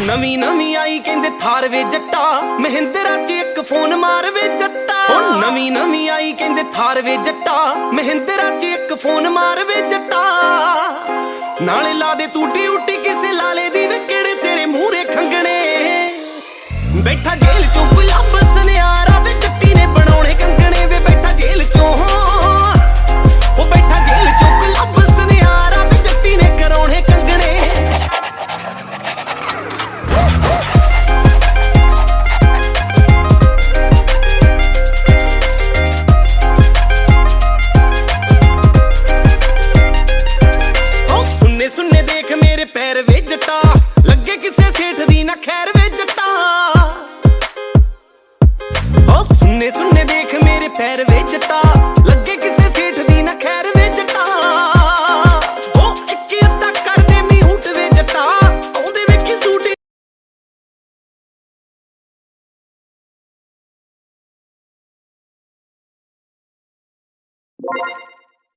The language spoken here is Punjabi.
ਨਵੀਂ ਨਵੀਂ ਆਈ ਕਹਿੰਦੇ ਥਾਰ ਵੇ ਜੱਟਾ, ਮਹਿੰਦਰਾ 'ਚ ਇੱਕ ਫੋਨ ਮਾਰ ਵੇ ਜੱਟਾ। ਨਵੀਂ ਨਵੀਂ ਆਈ ਕਹਿੰਦੇ ਥਾਰ ਵੇ ਜੱਟਾ, ਮਹਿੰਦਰਾ 'ਚ ਇੱਕ ਫੋਨ ਮਾਰ ਵੇ ਜੱਟਾ। ਨਾਲੇ ਲਾ ਦੇ ਤੂੰ ਡਿਊਟੀ ਕਿਸੇ ਲਾਲੇ ਦੀ, ਵੇ ਕਿਹੜੇ ਤੇਰੇ ਮੂਹਰੇ ਖੰਗਣੇ। ਬੈਠਾ ਜੇਲ੍ਹ 'ਚੋਂ ਗੁਲਾਬ ਸੁਨਿਆਰਾ, ਵੇ ਜੱਟੀ ਨੇ ਬਣਾਉਣੇ ਕੰਗਣੇ। ਵੇ ਬੈਠਾ ਜੇਲ੍ਹ 'ਚੋਂ, ਉਹ ਬੈਠਾ ਜੇਲ੍ਹ 'ਚੋਂ ਗੁਲਾਬ ਸੁਨਿਆਰਾ, ਵੇ ਜੱਟੀ ਨੇ ਕਰਾਉਣੇ ਕੰਗਣੇ। ਸੁੰਨੇ ਦੇਖ ਮੇਰੇ ਪੈਰ ਵੇ ਜੱਟਾ, ਲੱਗੇ ਕਿਸੇ ਸੇਠ ਦੀ ਨਾ ਖੈਰ ਵੇ ਜੱਟਾ। ਸੁੰਨੇ ਸੁੰਨੇ ਦੇਖ ਮੇਰੇ ਪੈਰ ਵੇ ਜੱਟਾ, ਲੱਗੇ ਕਿਸੇ ਸੇਠ ਦੀ ਨਾ ਖੈਰ ਵੇ ਜੱਟਾ। ਇੱਕ ਅੱਧਾ ਕਰਦੇ ਮੀਹੂਟ ਵੇ ਜੱਟਾ, ਉਹਦੇ ਵੇਖੀ ਸੂਟ।